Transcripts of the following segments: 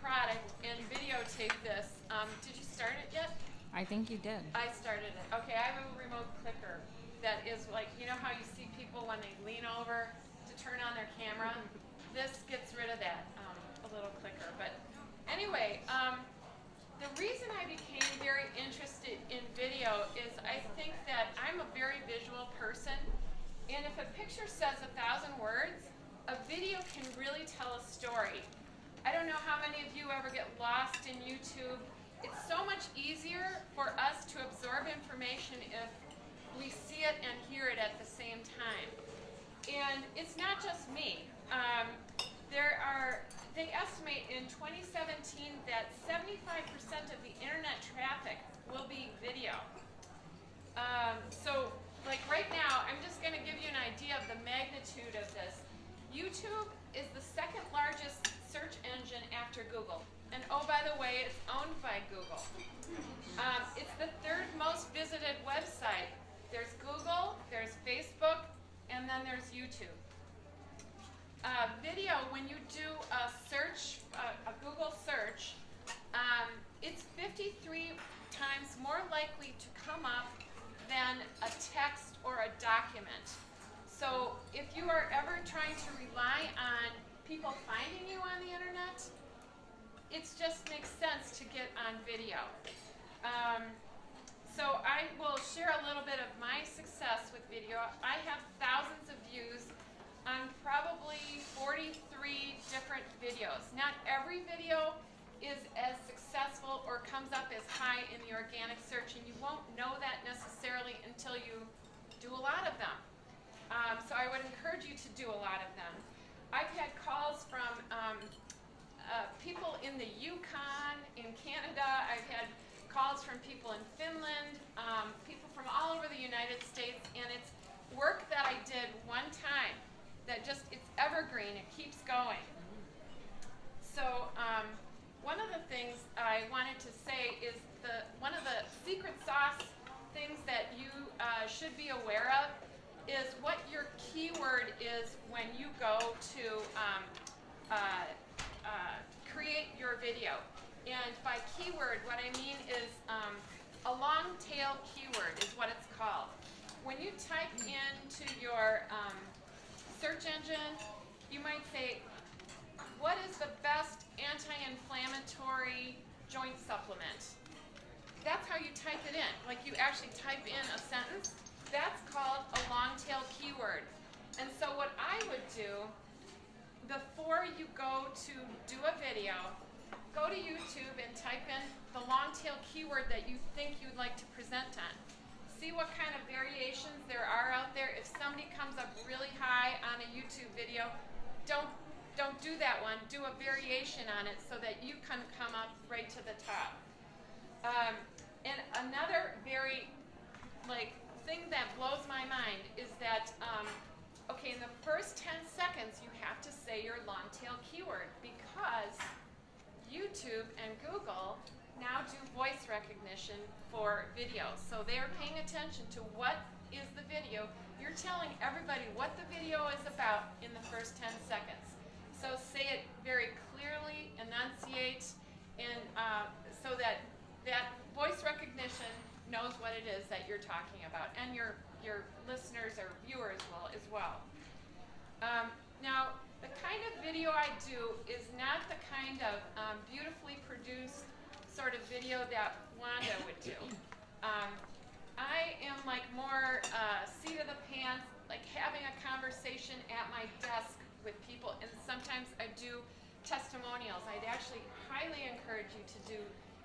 product and videotape this. Did you start it yet? I think you did. I started it. Okay, I have a remote clicker that is like, you know how you see people when they lean over to turn on their camera? This gets rid of that, a little clicker. But anyway, the reason I became very interested in video is I think that I'm a very visual person, and if a picture says 1,000 words, a video can really tell a story. I don't know how many of you ever get lost in YouTube. It's so much easier for us to absorb information if we see it and hear it at the same time. And it's not just me. They estimate in 2017 that 75% of the internet traffic will be video. So like right now, I'm just going to give you an idea of the magnitude of this. YouTube is the second largest search engine after Google. And oh, by the way, it's owned by Google. It's the third most visited website. There's Google, there's Facebook, and then there's YouTube. Video, when you do a search, a Google search, it's 53 times more likely to come up than a text or a document. So if you are ever trying to rely on people finding you on the internet, it just makes sense to get on video. So I will share a little bit of my success with video. I have thousands of views on probably 43 different videos. Not every video is as successful or comes up as high in the organic search, and you won't know that necessarily until you do a lot of them. So I would encourage you to do a lot of them. I've had calls from people in the Yukon, in Canada. I've had calls from people in Finland, people from all over the United States, and it's work that I did one time that just, it's evergreen, it keeps going. So one of the things I wanted to say is one of the secret sauce things that you should be aware of is what your keyword is when you go to create your video. And by keyword, what I mean is a long tail keyword is what it's called. When you type into your search engine, you might say, what is the best anti-inflammatory joint supplement? That's how you type it in. Like you actually type in a sentence. That's called a long tail keyword. And so what I would do before you go to do a video, go to YouTube and type in the long tail keyword that you think you'd like to present on. See what kind of variations there are out there. If somebody comes up really high on a YouTube video, don't do that one. Do a variation on it so that you can come up right to the top. And another very thing that blows my mind is that okay, in the first 10 seconds you have to say your long tail keyword, because YouTube and Google now do voice recognition for videos. So they are paying attention to what is the video. You're telling everybody what the video is about in the first 10 seconds. So say it very clearly, enunciate, and so that voice recognition knows what it is that you're talking about, and your listeners or viewers will as well. Now, the kind of video I do is not the kind of beautifully produced sort of video that Wanda would do. I am like more seat of the pants, like having a conversation at my desk with people, and sometimes I do testimonials. I'd actually highly encourage you to do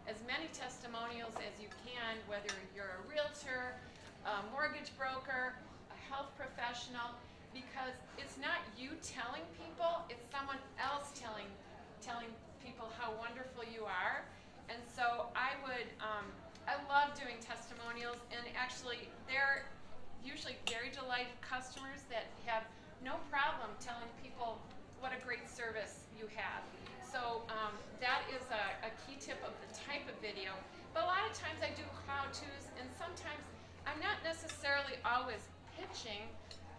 as many testimonials as you can, whether you're a realtor, a mortgage broker, a health professional, because it's not you telling people, it's someone else telling people how wonderful you are. And so I love doing testimonials, and actually they're usually very delighted customers that have no problem telling people what a great service you have. So that is a key tip of the type of video. But a lot of times I do how-tos, and sometimes I'm not necessarily always pitching.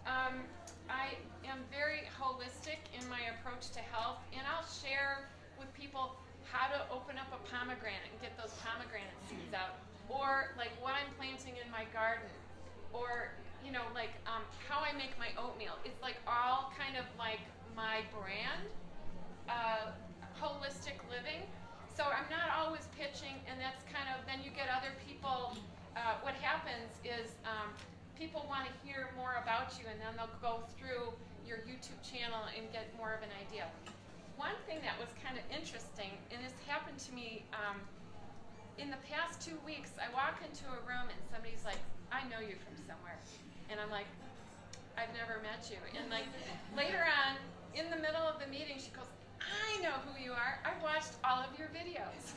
I am very holistic in my approach to health, and I'll share with people how to open up a pomegranate and get those pomegranate seeds out, or like what I'm planting in my garden, or like how I make my oatmeal. It's like all kind of like my brand, holistic living. So I'm not always pitching, and that's kind of, then you get other people. What happens is people want to hear more about you, and then they'll go through your YouTube channel and get more of an idea. One thing that was kind of interesting, and this happened to me in the past 2 weeks, I walk into a room and somebody's like, I know you from somewhere. And I'm like, I've never met you. And like later on, in the middle of the meeting, she goes, I know who you are. I've watched all of your videos.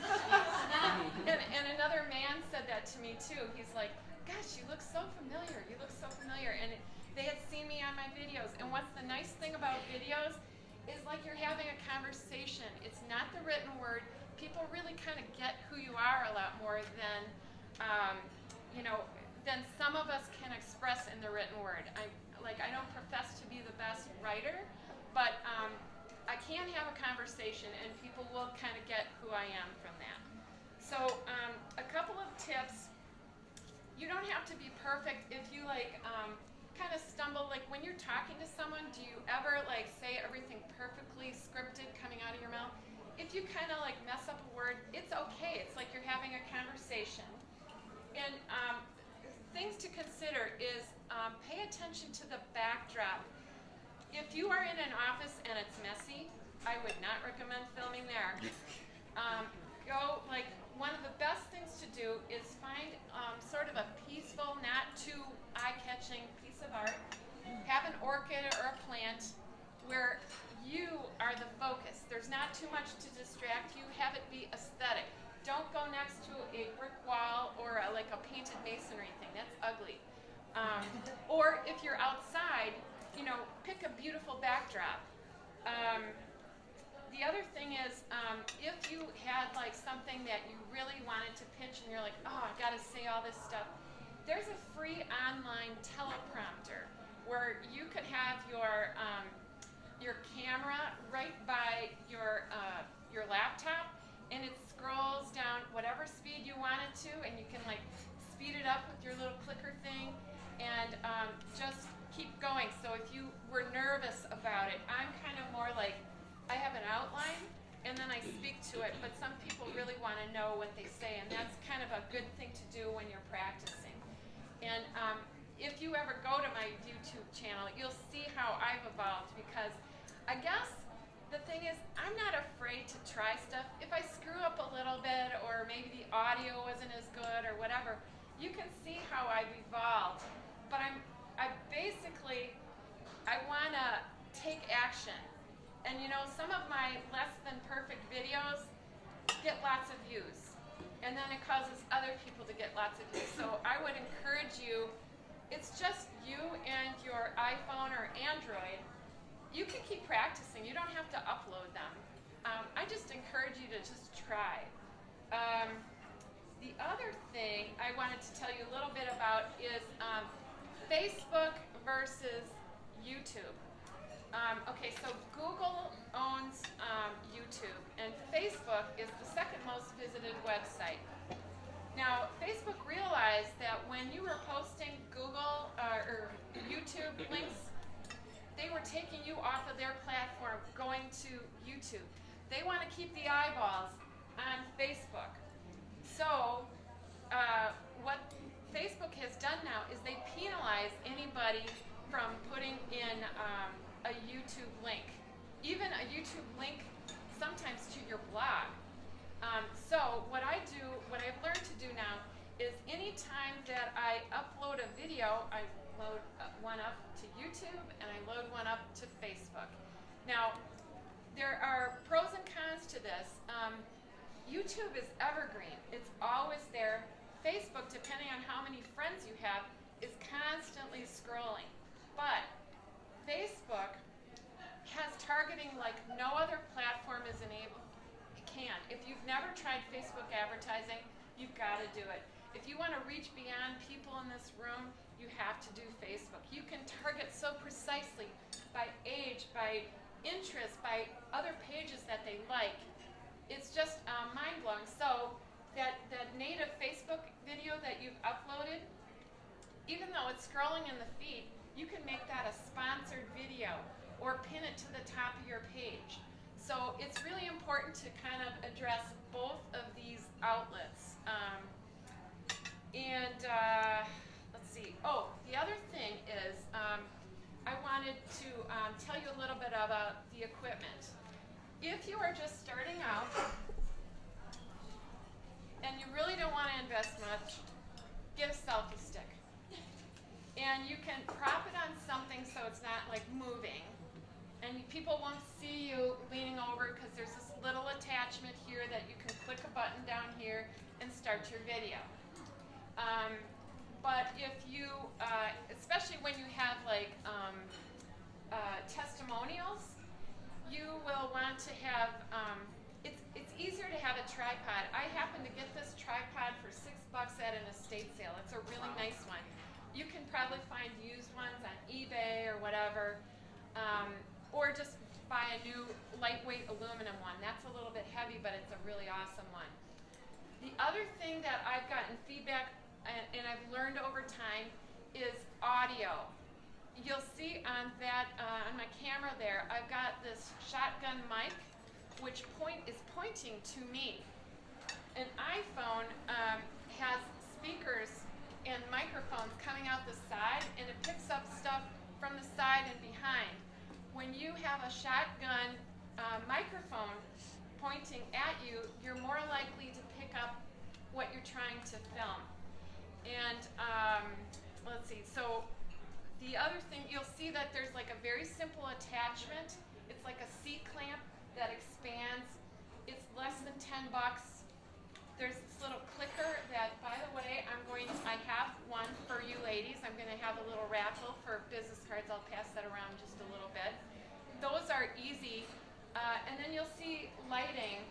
and another man said that to me too. He's like, gosh, you look so familiar. You look so familiar. And they had seen me on my videos. And what's the nice thing about videos is like you're having a conversation. It's not the written word. People really kind of get who you are a lot more than, than some of us can express in the written word. I don't profess to be the best writer, but I can have a conversation and people will kind of get who I am from that. So a couple of tips. You don't have to be perfect. If you kind of stumble, like when you're talking to someone, do you ever like say everything perfectly scripted coming out of your mouth? If you kind of like mess up a word, it's okay. It's like you're having a conversation. And things to consider is pay attention to the backdrop. If you are in an office and it's messy, I would not recommend filming there. One of the best things to do is find sort of a peaceful, not too eye-catching piece of art. Have an orchid or a plant where you are the focus. There's not too much to distract you. Have it be aesthetic. Don't go next to a brick wall or a painted masonry thing. That's ugly. Or if you're outside, pick a beautiful backdrop. The other thing is, if you had something that you really wanted to pitch and you're like, oh, I gotta say all this stuff, there's a free online teleprompter where you could have your camera right by your laptop, and it scrolls down whatever speed you want it to, and you can speed it up with your little clicker thing, and just keep going. So if you were nervous about it, I'm kind of more like, I have an outline and then I speak to it, but some people really want to know what they say, and that's kind of a good thing to do when you're practicing. And if you ever go to my YouTube channel, you'll see how I've evolved, because I guess the thing is, I'm not afraid to try stuff. If I screw up a little bit, or maybe the audio wasn't as good or whatever, you can see how I've evolved. But I want to take action. And some of my less than perfect videos get lots of views. And then it causes other people to get lots of views. So I would encourage you, it's just you and your iPhone or Android. You can keep practicing. You don't have to upload them. I just encourage you to just try. The other thing I wanted to tell you a little bit about is Facebook versus YouTube. Okay, so Google owns YouTube, and Facebook is the second most visited website. Now, Facebook realized that when you were posting Google or YouTube links, they were taking you off of their platform, going to YouTube. They want to keep the eyeballs on Facebook. So, what Facebook has done now is they penalize anybody from putting in a YouTube link, even a YouTube link sometimes to your blog. So what I've learned to do now is anytime that I upload a video, I load one up to YouTube and I load one up to Facebook. Now, there are pros and cons to this. YouTube is evergreen. It's always there. Facebook, depending on how many friends you have, is constantly scrolling. But Facebook has targeting like no other platform is enabled. It can. If you've never tried Facebook advertising, you've got to do it. If you want to reach beyond people in this room, you have to do Facebook. You can target so precisely by age, by interest, by other pages that they like. it's just mind-blowing. So that native Facebook video that you've uploaded, even though it's scrolling in the feed, you can make that a sponsored video or pin it to the top of your page. So it's really important to kind of address both of these outlets. Let's see. Oh, the other thing is I wanted to tell you a little bit about the equipment. If you are just starting out and you really don't want to invest much, get a selfie stick. And you can prop it on something so it's not like moving. And people won't see you leaning over because there's this little attachment here that you can click a button down here and start your video. But if you, especially when you have like testimonials, you will want to have, it's easier to have a tripod. I happen to get this tripod for $6 at an estate sale. It's a really nice one. You can probably find used ones on eBay or whatever, or just buy a new lightweight aluminum one. That's a little bit heavy, but it's a really awesome one. The other thing that I've gotten feedback and I've learned over time is audio. You'll see on that on my camera there, I've got this shotgun mic, which is pointing to me. An iPhone has speakers and microphones coming out the side, and it picks up stuff from the side and behind. When you have a shotgun microphone pointing at you, you're more likely to pick up what you're trying to film. And let's see, so the other thing, you'll see that there's like a very simple attachment. It's like a C-clamp that expands. It's less than $10. There's this little clicker that, by the way, I have one for you ladies. I'm going to have a little raffle for business cards. I'll pass that around just a little bit. Those are easy. And then you'll see lighting.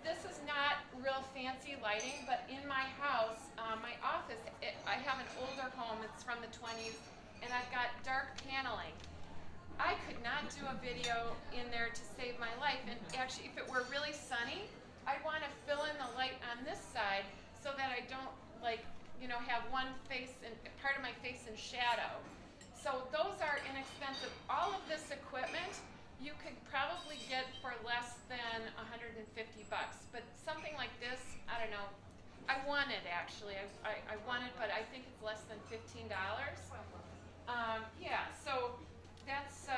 This is not real fancy lighting, but in my house, my office, I have an older home. It's from the 20s, and I've got dark paneling. I could not do a video in there to save my life. And actually, if it were really sunny, I'd want to fill in the light on this side so that I don't have one face and part of my face in shadow. So those are inexpensive. All of this equipment you could probably get for less than $150. But something like this, I don't know. I want it actually. I want it, but I think it's less than $15. Yeah. So that's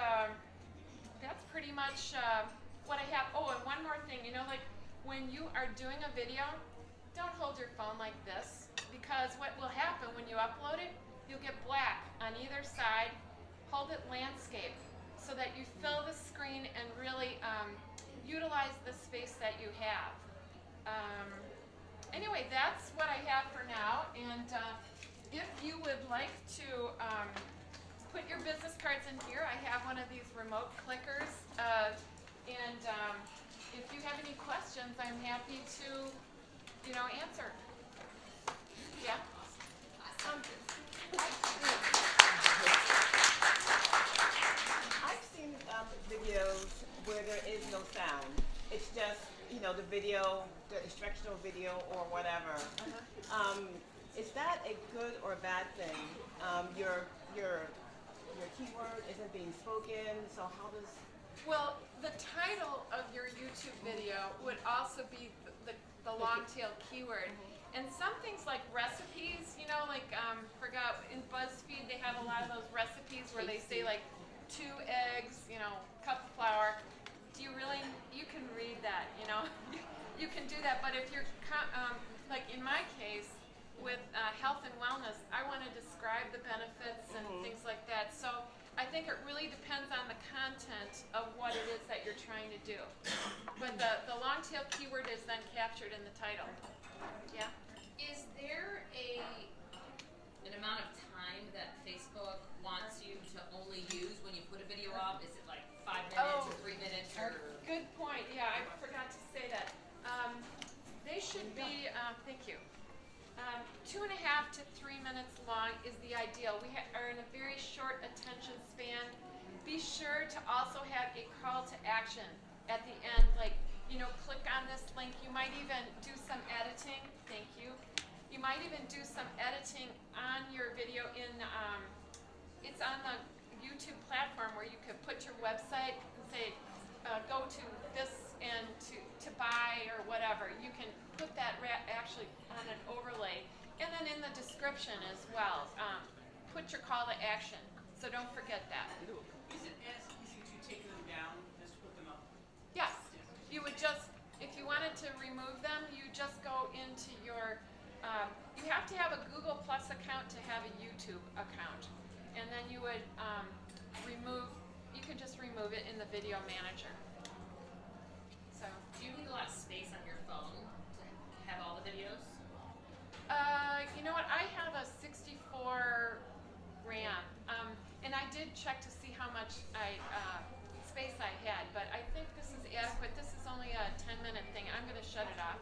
pretty much what I have. Oh, and one more thing. Like when you are doing a video, don't hold your phone like this, because what will happen when you upload it, you'll get black on either side. Hold it landscape so that you fill the screen and really utilize the space that you have. Anyway, that's what I have for now. And if you would like to put your business cards in here, I have one of these remote clickers. And if you have any questions, I'm happy to answer. Yeah? I've seen videos where there is no sound. It's just, the video, the instructional video or whatever. Is that a good or a bad thing? Your keyword isn't being spoken, so how does... Well, the title of your YouTube video would also be the long tail keyword. And some things like recipes, forgot in BuzzFeed they have a lot of those recipes where they say like 2 eggs, cup of flour. You can read that, you can do that. But if you're, like in my case, with health and wellness, I want to describe the benefits and things like that. So I think it really depends on the content of what it is that you're trying to do. But the long tail keyword is then captured in the title. Yeah? Is there an amount of time that Facebook wants you to only use when you put a video up? Is it like 5 minutes or 3 minutes? Good point. Yeah, I forgot to say that. They should be, thank you. 2.5 to 3 minutes long is the ideal. We are in a very short attention span. Be sure to also have a call to action at the end, like click on this link. You might even do some editing. Thank you. You might even do some editing on your video it's on the YouTube platform where you could put your website and say, go to this and to buy or whatever. You can put that actually on an overlay. And then in the description as well, put your call to action. So don't forget that. Is it as easy to take them down as to put them up? Yes, you would just, if you wanted to remove them, you just go into your, you have to have a Google Plus account to have a YouTube account. And then you would you can just remove it in the video manager. So, Do you need a lot of space on your phone to have all the videos? you know what, I have a 64 RAM, and I did check to see how much space I had, but I think this is adequate. This is only a 10-minute thing. I'm going to shut it off.